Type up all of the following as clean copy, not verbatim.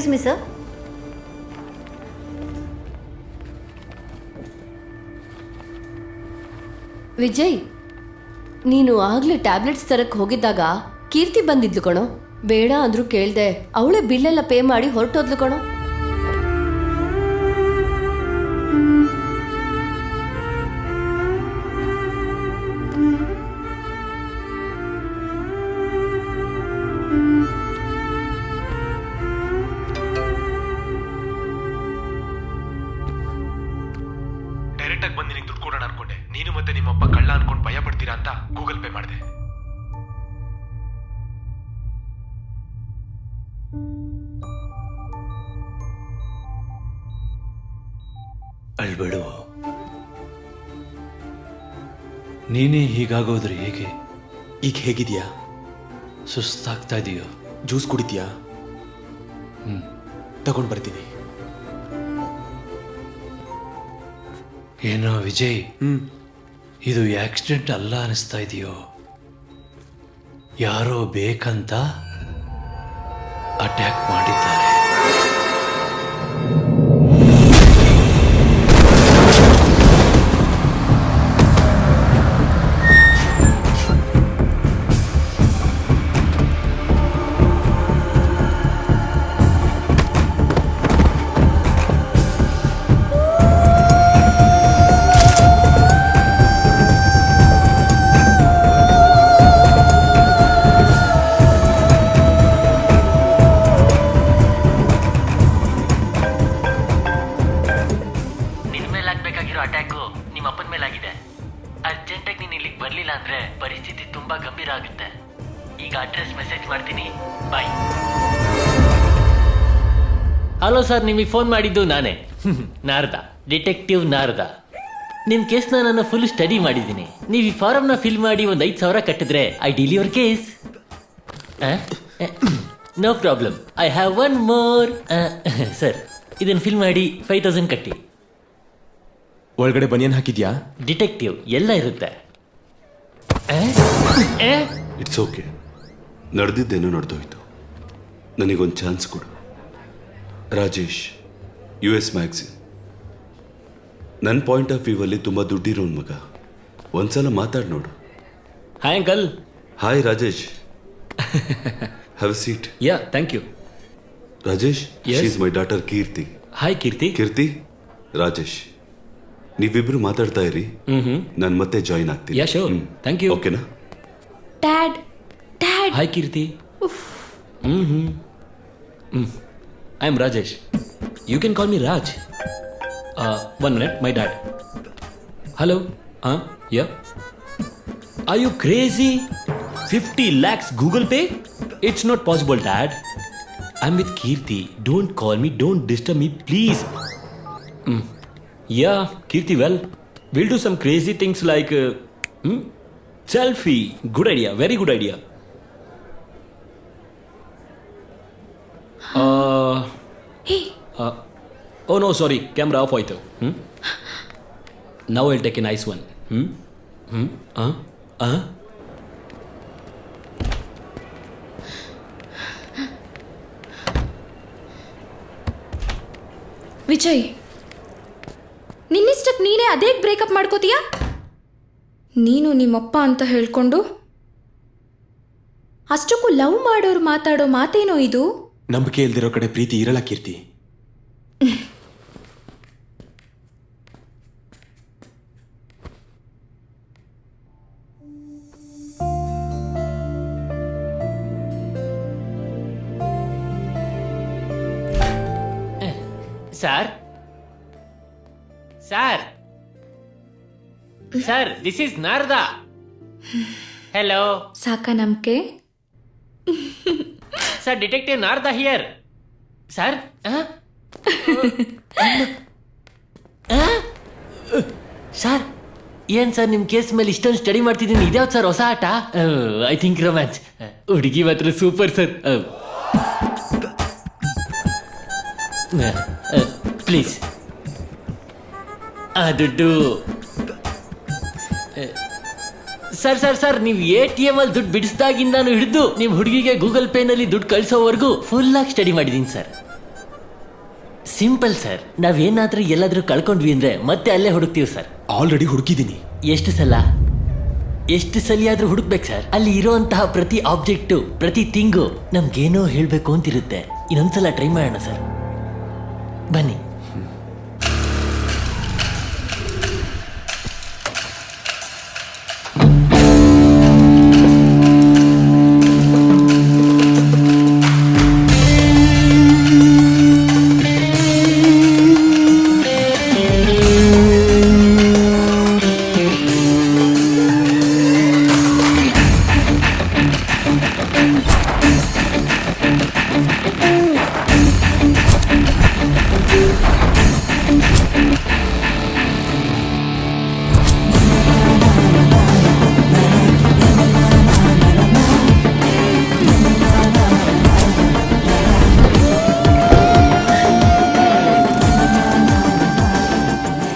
Excuse me sir. Vijay, ನೀನು ಆಗ್ಲೇ tablets ತರಕ್ಕೆ ಹೋಗಿದ್ದಾಗ ಕೀರ್ತಿ ಬಂದಿದ್ಲು ಕಣೋ. ಬೇಡ ಅಂದ್ರೂ ಕೇಳ್ದೆ ಅವಳೇ ಬಿಲ್ಲೆಲ್ಲ ಪೇ ಮಾಡಿ ಹೊರಟೋದ್ಲು ಕಣೋ. ಡೈರೆಕ್ಟ್ ಆಗಿ ಬಂದು ನಿನಗೆ ದುಡ್ಡು ಕೊಡೋಣ ಅನ್ಕೊಂಡೆ. ನೀನು ಮತ್ತೆ ನಿಮ್ಮಪ್ಪ ಕಳ್ಳ ಅನ್ಕೊಂಡು ಭಯ ಪಡ್ತೀರಾ ಅಂತ ಗೂಗಲ್ ಪೇ ಮಾಡಿದೆ. ಅಳ್ಬೇಡು. ನೀನೇ ಹೀಗಾಗೋದ್ರೆ ಹೇಗೆ? ಈಗ ಹೇಗಿದ್ಯಾ? ಸುಸ್ತಾಗ್ತಾ ಇದೆಯೋ? ಜ್ಯೂಸ್ ಕುಡಿತೀಯಾ? ತಗೊಂಡು ಬರ್ತೀನಿ. ಏನೋ ವಿಜಯ್, ಇದು ಆಕ್ಸಿಡೆಂಟ್ ಅಲ್ಲ ಅನಿಸ್ತಾ ಇದೆಯೋ? ಯಾರೋ ಬೇಕಂತ ಅಟ್ಯಾಕ್ ಮಾಡಿದ್ದಾರೆ. ಅಟ್ಯಾಕು ನಿಮ್ಮ ಅಪ್ಪನ ಮೇಲಾಗಿದೆ. ಅರ್ಜೆಂಟಾಗಿ ನೀನು ಇಲ್ಲಿಗೆ ಬರಲಿಲ್ಲ ಅಂದ್ರೆ ಪರಿಸ್ಥಿತಿ ತುಂಬಾ ಗಂಭೀರ ಆಗುತ್ತೆ. ಈಗ ಅಡ್ರೆಸ್ ಮೆಸೇಜ್ ಮಾಡ್ತೀನಿ. ಬಾಯ್. ಹಲೋ ಸರ್, ನಿಮಗೆ ಫೋನ್ ಮಾಡಿದ್ದು ನಾನೇ, ನಾರದಾ, ಡಿಟೆಕ್ಟಿವ್ ನಾರದಾ. ನಿಮ್ಮ ಕೇಸ್ನ ನಾನು ಫುಲ್ ಸ್ಟಡಿ ಮಾಡಿದ್ದೀನಿ. ನೀವು ಈ ಫಾರಮ್ನ ಫಿಲ್ ಮಾಡಿ ಒಂದು 5,000 ಕಟ್ಟಿದ್ರೆ I deal your case. No problem, I have one more. Sir, ಇದನ್ನು ಫಿಲ್ ಮಾಡಿ 5,000 ಕಟ್ಟಿ. ಒಳಗಡೆ ಬನಿಯನ್ ಹಾಕಿದ್ಯಾ? ಡಿಟೆಕ್ಟಿವ್ ಎಲ್ಲ ಇರುತ್ತೆ. It's okay. ನಡೆದಿದ್ದೇನೋ ನಡೆದೋಯ್ತು. ನನಗೊಂದು ಚಾನ್ಸ್ ಕೊಡು. Rajesh, US magazine. ನನ್ನ ಪಾಯಿಂಟ್ ಆಫ್ ವ್ಯೂವಲ್ಲಿ ತುಂಬ ದುಡ್ಡಿರೋನ್ ಮಗ. ಒಂದ್ಸಲ ಮಾತಾಡಿ ನೋಡು. Hi uncle. Hi Rajesh. Have a seat. Yeah, thank you. Rajesh, Yes. She is my daughter Keerthi. Hi Keerthi. Keerthi, Rajesh, ನೀವಿಬ್ರು ಮಾತಾಡ್ತಾ ಇರಿ. ನಾನು ಮತ್ತೆ ಜಾಯಿನ್ ಆಗ್ತೀನಿ. Yeah, sure. Thank you. ಓಕೆನಾ? Dad, dad. Hi Keerthi. I am Rajesh. You can call me Raj. 1 minute, my dad. Hello? Yeah? Are you crazy? 50 lakhs Google Pay? It's not possible, Dad. I'm with Kirti. Don't call me. Don't disturb me, please. Yeah, Kirti, well, we'll do some crazy things like selfie. Good idea. Very good idea. Hey. Oh no, sorry. Camera off hoytu. Now I'll take a nice one. Vijay, ನಿನ್ನಿಷ್ಟಕ್ಕೆ ನೀನೇ ಅದೇ breakup ಮಾಡ್ಕೋತೀಯಾ? ನೀನು ನಿಮ್ಮಪ್ಪ ಅಂತ ಹೇಳ್ಕೊಂಡು ಅಷ್ಟಕ್ಕೂ love ಮಾಡೋರು ಮಾತಾಡೋ ಮಾತೇನೋ ಇದು? ನಂಬಿಕೆ ಇಲ್ದಿರೋ ಕಡೆ ಪ್ರೀತಿ ಇರಲ್ಲ ಕೀರ್ತಿ. Sir? Sir? Sir, this is Narda. Hello. ಸಾಕಾ ನಂಬಿಕೆ? Sir, Detective Narda here. Sir? Sir, ಏನ್ ಸರ್ ನಿಮ್ಮ ಕೇಸ್ ಮೇಲೆ ಇಷ್ಟೊಂದು ಸ್ಟಡಿ ಮಾಡ್ತಿದ್ದೀನಿ? ಇದ್ಯಾವ್ದು ಸರ್ ಹೊಸ ಆಟ? I think romance. ಹುಡುಗಿ ಮಾತ್ರ ಸೂಪರ್ ಸರ್. ಪ್ಲೀಸ್ ಆ ದುಡ್ಡು. ಸರ್ ಸರ್ ಸರ್, ನೀವು ATM ಅಲ್ಲಿ ದುಡ್ಡು ಬಿಡಿಸ್ದಾಗಿಂದಾನು ಹಿಡಿದು ನಿಮ್ಮ ಹುಡುಗಿಗೆ ಗೂಗಲ್ ಪೇನಲ್ಲಿ ದುಡ್ಡು ಕಳಿಸೋವರೆಗೂ ಫುಲ್ ಆಗಿ ಸ್ಟಡಿ ಮಾಡಿದ್ದೀನಿ ಸರ್. Simple sir. ನಾವೇನಾದ್ರೂ ಎಲ್ಲಾದ್ರೂ ಕಳ್ಕೊಂಡ್ವಿ ಅಂದ್ರೆ ಮತ್ತೆ ಅಲ್ಲೇ ಹುಡುಕ್ತೀವಿ ಸರ್. ಆಲ್ರೆಡಿ ಹುಡುಕಿದ್ದೀನಿ. ಎಷ್ಟು ಸಲ ಆದ್ರೂ ಹುಡುಕ್ಬೇಕು ಸರ್. ಅಲ್ಲಿ ಇರುವಂತಹ ಪ್ರತಿ ಆಬ್ಜೆಕ್ಟು, ಪ್ರತಿ ಥಿಂಗು ನಮ್ಗೇನೋ ಹೇಳ್ಬೇಕು ಅಂತಿರುತ್ತೆ. ಇನ್ನೊಂದ್ಸಲ ಟ್ರೈ ಮಾಡೋಣ ಸರ್. ಬನ್ನಿ.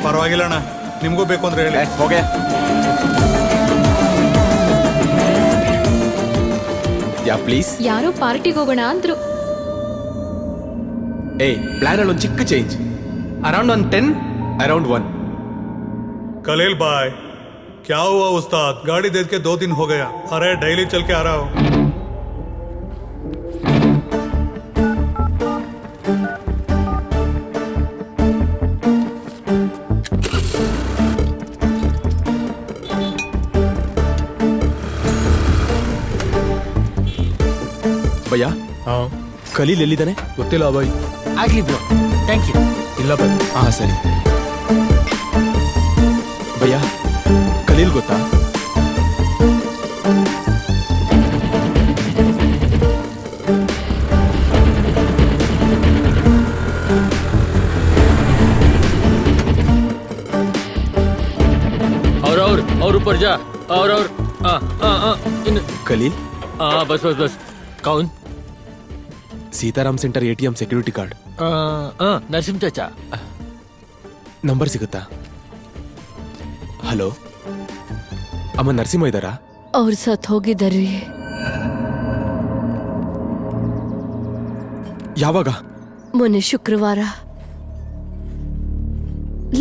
ಪರವಾಗಿಲ್ಲ ಅಣ್ಣ, ನಿಮಗೂ ಬೇಕು ಅಂದ್ರೆ ಹೇಳಿ. ಹೋಗೆ. ಯಾ ಪ್ಲೀಸ್. ಯಾರೋ ಪಾರ್ಟಿಗೆ ಹೋಗೋಣ ಅಂದ್ರು. ಪ್ಲಾನ್ ಅಲ್ಲಿ ಒಂದು ಚಿಕ್ಕ ಚೇಂಜ್. ಅರೌಂಡ್ 10. ಅರೌಂಡ್ 1. कलील भाई, क्या हुआ उस्ताद? गाड़ी देख के 2 दिन हो गया. अरे डेली चल के आ रहा हूँ. ಭಯ್ಯ, ಖಲೀಲ್ ಎಲ್ಲಿದ್ದಾನೆ? ಗೊತ್ತಿಲ್ಲ ಬಾಯ್. ಆಗ್ಲಿ ಬ್ರೋ, ಥ್ಯಾಂಕ್ ಯು. ಇಲ್ಲ ಬಾಯ್. ಹಾ ಸರಿ. ಭಯ್ಯ, ಖಲೀಲ್ ಗೊತ್ತಾ? और ऊपर जा. और ಖಲೀಲ್ बस कौन? Sitaram centre ATM security card Narasimha चाचा. ನಂಬರ್ ಸಿಗುತ್ತಾ? ಹಲೋ, ಅಮ್ಮ ನರಸಿಂಹ ಇದ್ದಾರಾ? ಅವ್ರು ಸತ್ ಹೋಗಿದ್ದಾರ್ರಿ. ಯಾವಾಗ? ಮೊನ್ನೆ ಶುಕ್ರವಾರ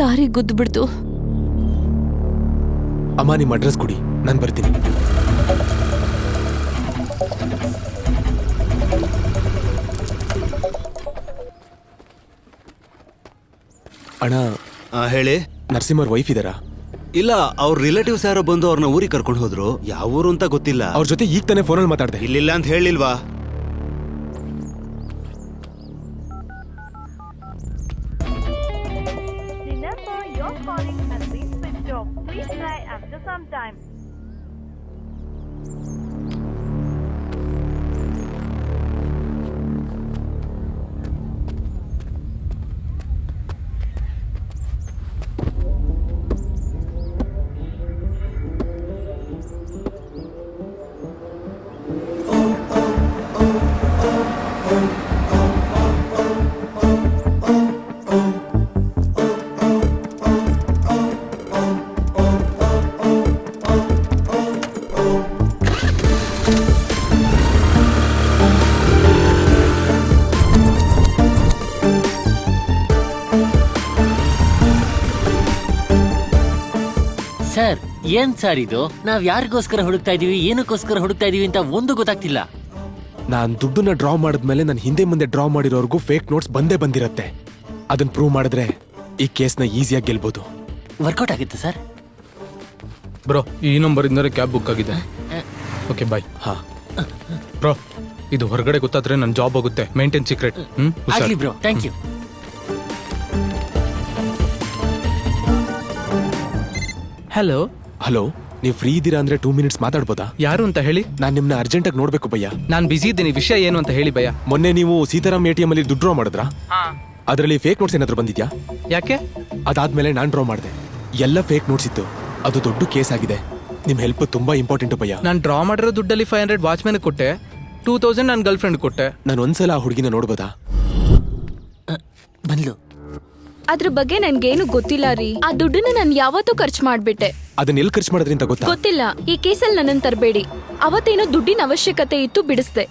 ಲಾರಿ ಗುದ್ದು ಬಿಡ್ತು. ಅಮ್ಮ ನಿಮ್ಮ ಅಡ್ರೆಸ್ ಕೊಡಿ, ನಾನು ಬರ್ತೀನಿ. ಅಣ್ಣ, ಹೇಳಿ. ನರಸಿಂಹರ್ ವೈಫ್ ಇದ್ದಾರಾ? ಇಲ್ಲ, ಅವ್ರ ರಿಲೇಟಿವ್ಸ್ ಯಾರೋ ಬಂದು ಅವ್ರನ್ನ ಊರಿಗೆ ಕರ್ಕೊಂಡು ಹೋದ್ರು. ಯಾವ ಊರು ಅಂತ ಗೊತ್ತಿಲ್ಲ. ಅವ್ರ ಜೊತೆ ಈಗ ತಾನೇ ಫೋನಲ್ಲಿ ಮಾತಾಡ್ದೆ. ಇಲ್ಲಿಲ್ಲ ಅಂತ ಹೇಳಿಲ್ವಾ? ಸರ್, ಏನ್ ಸರ್ ಇದು? ನಾವ್ ಯಾರಿಗೋಸ್ಕರ ಹುಡುಕ್ತಾ ಇದೀವಿ, ಏನಕ್ಕೋಸ್ಕರ ಹುಡುಕ್ತಾ ಇದೀವಿ ಅಂತ ಒಂದು ಗೊತ್ತಾಗ್ತಿಲ್ಲ. ನಾನು ದುಡ್ಡನ್ನ ಡ್ರಾ ಮಾಡಿದ್ಮೇಲೆ ನಾನು ಹಿಂದೆ ಮುಂದೆ ಡ್ರಾ ಮಾಡಿರೋರ್ಗೂ ಫೇಕ್ ನೋಟ್ಸ್ ಬಂದಿರತ್ತೆ. ಅದನ್ನ ಪ್ರೂವ್ ಮಾಡಿದ್ರೆ ಈ ಕೇಸ್ನ ಈಸಿಯಾಗಿ ಗೆಲ್ಬೋದು. ವರ್ಕೌಟ್ ಆಗುತ್ತೆ ಸರ್. ಬ್ರೋ, ಈ ನಂಬರ್ ಇಂದ ಕ್ಯಾಬ್ ಬುಕ್ ಆಗಿದೆ. Okay bye. ಹಾ ಬ್ರೋ, ಇದು ಹೊರಗಡೆ ಗೊತ್ತಾದ್ರೆ ನನ್ನ ಜಾಬ್ ಹೋಗುತ್ತೆ. Maintain secret. ಆಗ್ಲಿ bro, thank you. Hello. Hello, ನೀವು ಫ್ರೀ ಇದ್ದೀರಾ ಅಂದ್ರೆ 2 ಮಿನಿಟ್ಸ್ ಮಾತಾಡ್ಬೋದಾ? ಯಾರು ಅಂತ ಹೇಳಿ. ನಾನು ನಿಮ್ನ ಅರ್ಜೆಂಟಾಗಿ ನೋಡ್ಬೇಕು ಭಯ್ಯ. ನಾನು ಬಿಸಿ ಇದ್ದೀನಿ. ವಿಷಯ ಏನು ಅಂತ ಹೇಳಿ ಭಯ್ಯ. ಮೊನ್ನೆ ನೀವು ಸೀತಾರಾಮ್ ATM ಅಲ್ಲಿ ದುಡ್ಡು ಡ್ರಾ ಮಾಡಿದ್ರಾ? ಅದರಲ್ಲಿ ಫೇಕ್ ನೋಟ್ಸ್ ಏನಾದ್ರು ಬಂದಿದ್ಯಾ? ಯಾಕೆ? ಅದಾದ್ಮೇಲೆ ನಾನು ಡ್ರಾ ಮಾಡಿದೆ, ಎಲ್ಲ ಫೇಕ್ ನೋಟ್ಸ್ ಇತ್ತು. ಅದು ದೊಡ್ಡ ಕೇಸ್ ಆಗಿದೆ. ನಿಮ್ ಹೆಲ್ಪ್ ತುಂಬಾ ಇಂಪಾರ್ಟೆಂಟ್ ಭಯ್ಯ. ನಾನು ಡ್ರಾ ಮಾಡಿರೋ ದುಡ್ಡಲ್ಲಿ 500 ವಾಚ್ಮ್ಯಾನ್ ಕೊಟ್ಟೆ, 2000 ನನ್ನ ಗರ್ಲ್ ಫ್ರೆಂಡ್ ಕೊಟ್ಟೆ. ನಾನು ಒಂದ್ಸಲ ಆ ಹುಡುಗಿನ ನೋಡ್ಬೋದಾ? ಬಂದ್ಲು. ಅದ್ರ ಬಗ್ಗೆ ನನ್ಗೇನು ಗೊತ್ತಿಲ್ಲ ರೀ. ಆ ದುಡ್ಡನ್ನ ನಾನು ಯಾವತ್ತೂ ಖರ್ಚು ಮಾಡ್ಬಿಟ್ಟೆ. ಅದನ್ನ ಎಲ್ಲಿ ಖರ್ಚು ಮಾಡಿದ್ರಿ ಅಂತ ಗೊತ್ತಿಲ್ಲ. ಈ ಕೇಸಲ್ಲಿ ನನ್ನನ್ನು ತರಬೇಡಿ. ಅವತ್ತೇನೋ ದುಡ್ಡಿನ ಅವಶ್ಯಕತೆ ಇತ್ತು, ಬಿಡಿಸ್ದೆ.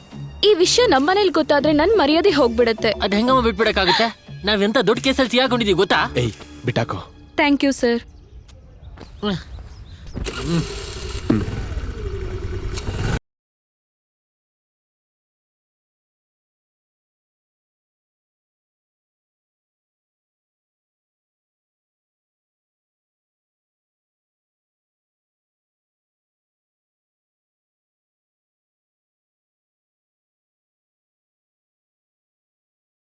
ಈ ವಿಷಯ ನಮ್ಮನೇಲಿ ಗೊತ್ತಾದ್ರೆ ನನ್ ಮರ್ಯಾದೆ ಹೋಗ್ಬಿಡತ್ತೆ. ಅದ್ ಹೆಂಗಮ್ಮ ಬಿಟ್ಬಿಡಕ್ಕಾಗುತ್ತೆ? ನಾವೆಂತ ದೊಡ್ಡ ಕೇಸಲ್ಲಿ ಸಿಗಾಕೊಂಡಿದೀವಿ ಗೊತ್ತಾ? ಏಯ್ ಬಿಟ್ಟಾಕೋ. Thank you sir.